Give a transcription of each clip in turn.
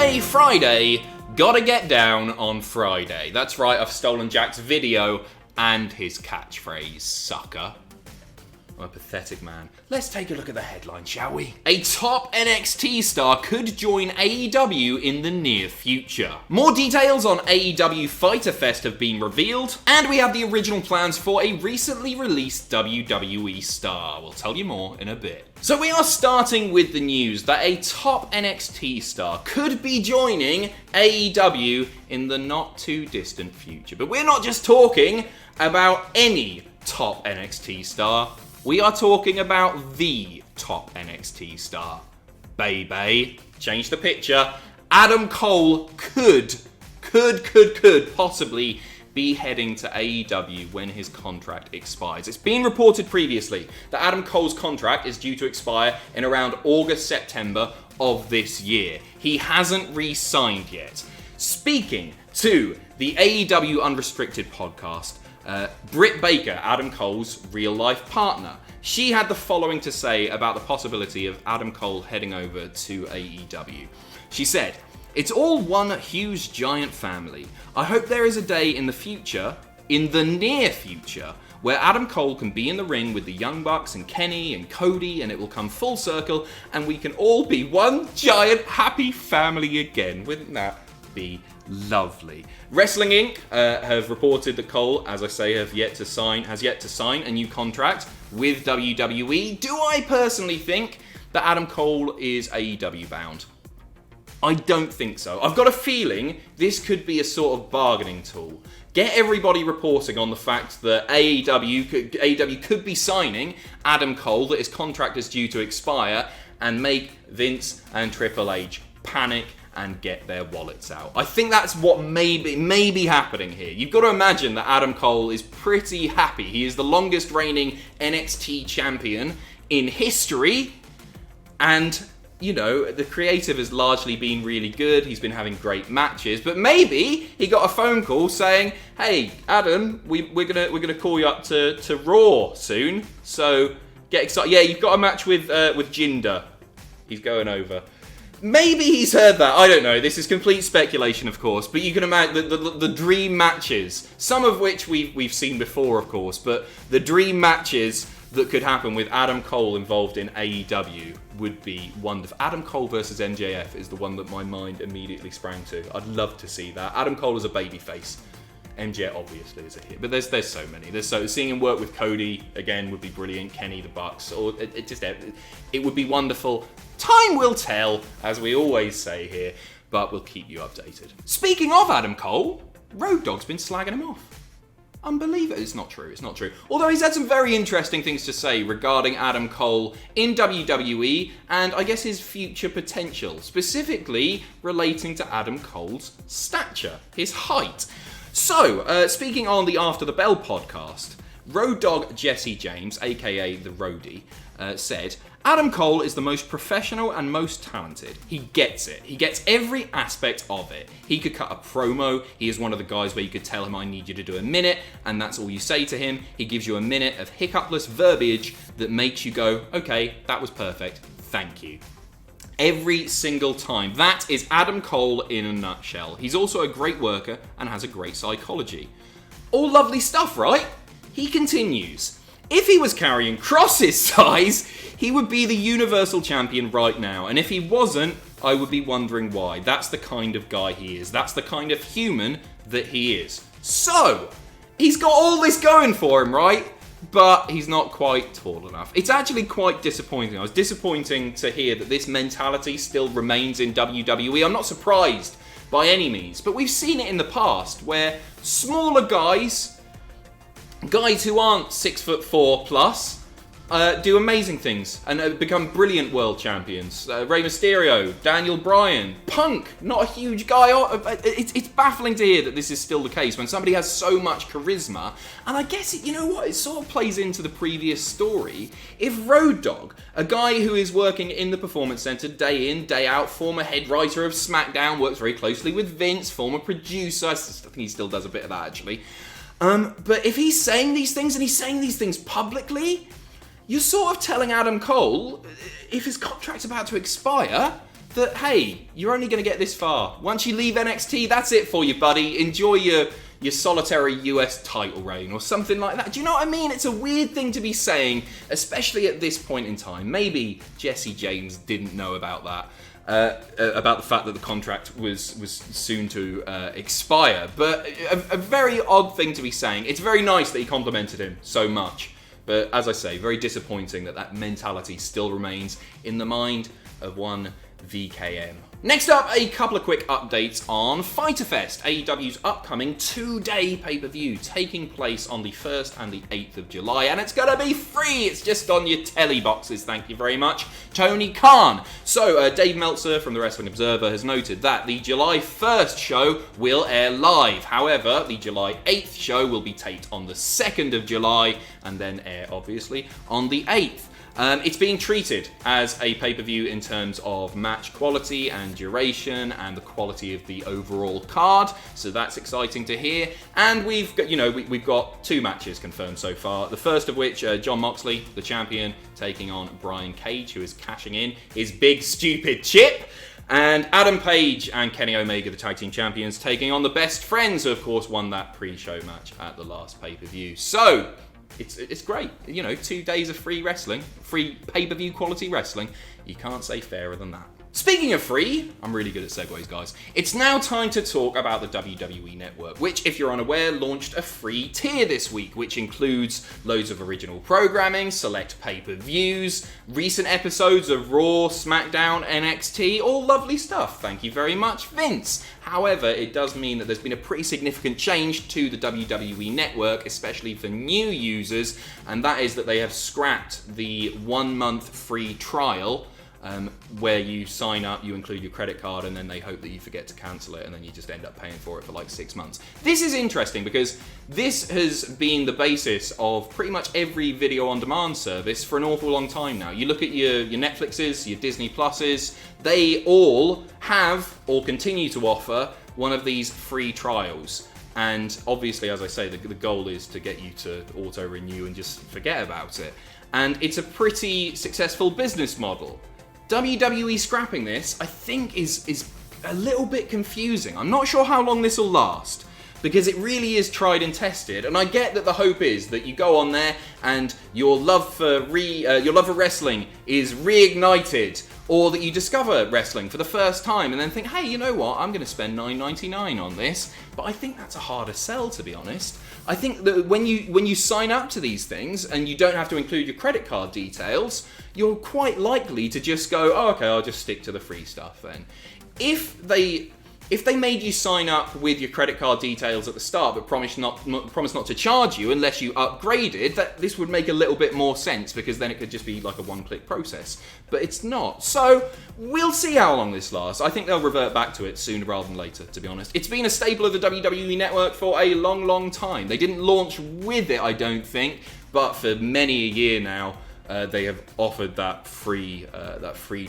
Friday, gotta get down on Friday. That's right, I've stolen Jack's video and his catchphrase, sucker. I'm a pathetic man. Let's take a look at the headline, shall we? A top NXT star could join AEW in the near future. More details on AEW Fyter Fest have been revealed, and we have the original plans for a recently released WWE Star. We'll tell you more in a bit. So we are starting with the news that a top NXT star could be joining AEW in the not too distant future. But we're not just talking about any top NXT star. We are talking about the top NXT star. Baby. Change the picture. Adam Cole could possibly be heading to AEW when his contract expires. It's been reported previously that Adam Cole's contract is due to expire in around August, September of this year. He hasn't re-signed yet. Speaking to the AEW Unrestricted podcast, Britt Baker, Adam Cole's real-life partner, she had the following to say about the possibility of Adam Cole heading over to AEW. She said, "It's all one huge giant family. I hope there is a day in the future, in the near future, where Adam Cole can be in the ring with the Young Bucks and Kenny and Cody, and it will come full circle and we can all be one giant happy family again. Wouldn't that be lovely?" Wrestling Inc. Have reported that Cole, as I say, has yet to sign a new contract with WWE. Do I personally think that Adam Cole is AEW bound? I don't think so. I've got a feeling this could be a sort of bargaining tool. Get everybody reporting on the fact that AEW could be signing Adam Cole, that his contract is due to expire, and make Vince and Triple H panic and get their wallets out. I think that's what may be happening here. You've got to imagine that Adam Cole is pretty happy. He is the longest reigning NXT champion in history, and you know, the creative has largely been really good. He's been having great matches, but maybe he got a phone call saying, "Hey, Adam, we're gonna call you up to Raw soon. So get excited. Yeah, you've got a match with Jinder. He's going over." Maybe he's heard that. I don't know. This is complete speculation, of course. But you can imagine the dream matches, some of which we've seen before, of course. But the dream matches that could happen with Adam Cole involved in AEW would be wonderful. Adam Cole versus MJF is the one that my mind immediately sprang to. I'd love to see that. Adam Cole is a babyface. MJF obviously is a hit, but there's so many. Seeing him work with Cody again would be brilliant. Kenny, the Bucks, or it would be wonderful. Time will tell, as we always say here, but we'll keep you updated. Speaking of Adam Cole, Road Dogg's been slagging him off. Unbelievable. It's not true. Although he's had some very interesting things to say regarding Adam Cole in WWE and I guess his future potential, specifically relating to Adam Cole's stature, his height. So, speaking on the After the Bell podcast, Road Dogg Jesse James, aka the Roadie, said, "Adam Cole is the most professional and most talented. He gets it. He gets every aspect of it. He could cut a promo. He is one of the guys where you could tell him, I need you to do a minute, and that's all you say to him. He gives you a minute of hiccupless verbiage that makes you go, okay, that was perfect. Thank you." Every single time. That is Adam Cole in a nutshell. He's also a great worker and has a great psychology. All lovely stuff, right? He continues. "If he was carrying Cross's size, he would be the Universal Champion right now. And if he wasn't, I would be wondering why. That's the kind of guy he is. That's the kind of human that he is." So, he's got all this going for him, right? But he's not quite tall enough. It's actually quite disappointing. I was disappointing to hear that this mentality still remains in WWE. I'm not surprised by any means, but we've seen it in the past where smaller guys who aren't 6'4" plus, do amazing things and become brilliant world champions. Rey Mysterio, Daniel Bryan, Punk, not a huge guy. It's baffling to hear that this is still the case when somebody has so much charisma. And I guess, you know what, it sort of plays into the previous story. If Road Dogg, a guy who is working in the Performance Center day in, day out, former head writer of SmackDown, works very closely with Vince, former producer, I think he still does a bit of that actually. But if he's saying these things and he's saying these things publicly, you're sort of telling Adam Cole, if his contract's about to expire, that, hey, you're only going to get this far. Once you leave NXT, that's it for you, buddy. Enjoy your solitary US title reign or something like that. Do you know what I mean? It's a weird thing to be saying, especially at this point in time. Maybe Jesse James didn't know about that. About the fact that the contract was soon to expire. But a very odd thing to be saying. It's very nice that he complimented him so much. But as I say, very disappointing that mentality still remains in the mind of one VKM. Next up, a couple of quick updates on Fyter Fest, AEW's upcoming 2-day pay-per-view taking place on the 1st and the 8th of July, and it's gonna be free! It's just on your telly boxes, thank you very much, Tony Khan. So, Dave Meltzer from the Wrestling Observer has noted that the July 1st show will air live. However, the July 8th show will be taped on the 2nd of July, and then air, obviously, on the 8th. It's being treated as a pay-per-view in terms of match quality and duration and the quality of the overall card, so that's exciting to hear. And we've got 2 matches confirmed so far. The first of which, Jon Moxley, the champion, taking on Brian Cage, who is cashing in his big stupid chip. And Adam Page and Kenny Omega, the tag team champions, taking on the Best Friends, who of course won that pre-show match at the last pay-per-view. So it's great. 2 days of free wrestling, free pay-per-view quality wrestling. You can't say fairer than that. Speaking of free, I'm really good at segues, guys. It's now time to talk about the WWE Network, which, if you're unaware, launched a free tier this week, which includes loads of original programming, select pay-per-views, recent episodes of Raw, SmackDown, NXT, all lovely stuff. Thank you very much, Vince. However, it does mean that there's been a pretty significant change to the WWE Network, especially for new users, and that is that they have scrapped the 1-month free trial, where you sign up, you include your credit card, and then they hope that you forget to cancel it, and then you just end up paying for it for like 6 months. This is interesting because this has been the basis of pretty much every video on demand service for an awful long time now. You look at your Netflixes, your Disney Pluses, they all have or continue to offer one of these free trials. And obviously, as I say, the goal is to get you to auto-renew and just forget about it. And it's a pretty successful business model. WWE scrapping this, I think, is a little bit confusing. I'm not sure how long this will last, because it really is tried and tested. And I get that the hope is that you go on there and your love for wrestling is reignited, or that you discover wrestling for the first time and then think, hey, you know what, I'm going to spend $9.99 on this. But I think that's a harder sell, to be honest. I think that when you sign up to these things and you don't have to include your credit card details, you're quite likely to just go, oh, okay, I'll just stick to the free stuff then. If they made you sign up with your credit card details at the start but promise not to charge you unless you upgraded, that this would make a little bit more sense, because then it could just be like a one-click process. But it's not. So we'll see how long this lasts. I think they'll revert back to it sooner rather than later, to be honest. It's been a staple of the WWE Network for a long, long time. They didn't launch with it, I don't think, but for many a year now, they have offered that free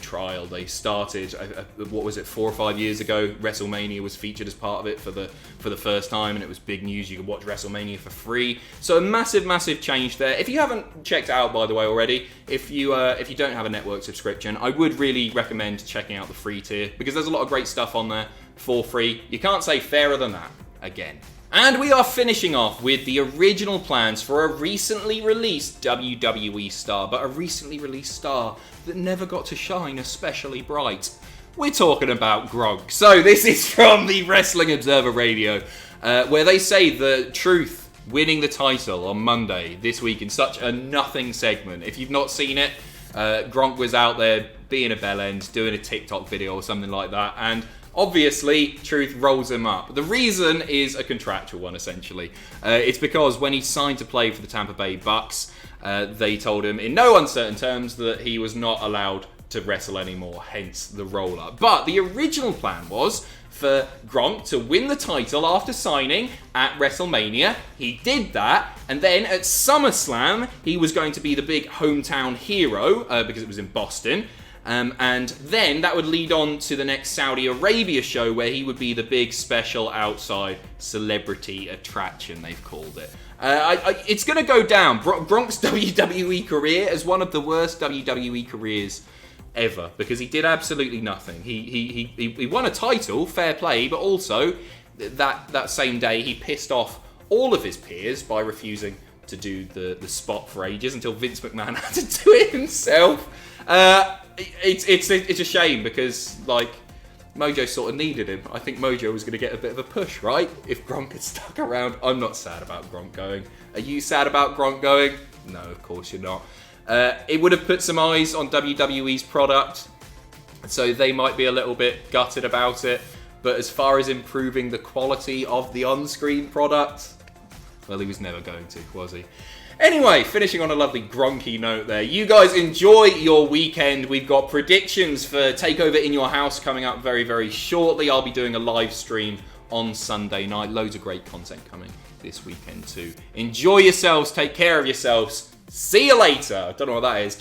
trial. They started, 4 or 5 years ago? WrestleMania was featured as part of it for the first time, and it was big news. You could watch WrestleMania for free. So a massive change there. If you haven't checked it out, by the way, already, if you don't have a network subscription, I would really recommend checking out the free tier, because there's a lot of great stuff on there for free. You can't say fairer than that, again. And we are finishing off with the original plans for a recently released WWE Star, but a recently released star that never got to shine especially bright. We're talking about Gronk. So this is from the Wrestling Observer Radio, where they say the Truth winning the title on Monday this week in such a nothing segment. If you've not seen it, Gronk was out there being a bellend, doing a TikTok video or something like that, and obviously, Truth rolls him up. The reason is a contractual one, essentially. It's because when he signed to play for the Tampa Bay Bucks, they told him in no uncertain terms that he was not allowed to wrestle anymore, hence the roll-up. But the original plan was for Gronk to win the title after signing at WrestleMania. He did that, and then at SummerSlam, he was going to be the big hometown hero, because it was in Boston. And then that would lead on to the next Saudi Arabia show, where he would be the big special outside celebrity attraction, they've called it. It's going to go down. Gronk's WWE career as one of the worst WWE careers ever, because he did absolutely nothing. He won a title, fair play, but also that same day he pissed off all of his peers by refusing to do the spot for ages until Vince McMahon had to do it himself. It's a shame because like Mojo sort of needed him. I think Mojo was going to get a bit of a push, right? If Gronk had stuck around. I'm not sad about Gronk going. Are you sad about Gronk going? No, of course you're not. It would have put some eyes on WWE's product, so they might be a little bit gutted about it. But as far as improving the quality of the on-screen product, well, he was never going to, was he? Anyway, finishing on a lovely Gronky note there. You guys enjoy your weekend. We've got predictions for TakeOver in Your House coming up very, very shortly. I'll be doing a live stream on Sunday night. Loads of great content coming this weekend too. Enjoy yourselves. Take care of yourselves. See you later. I don't know what that is.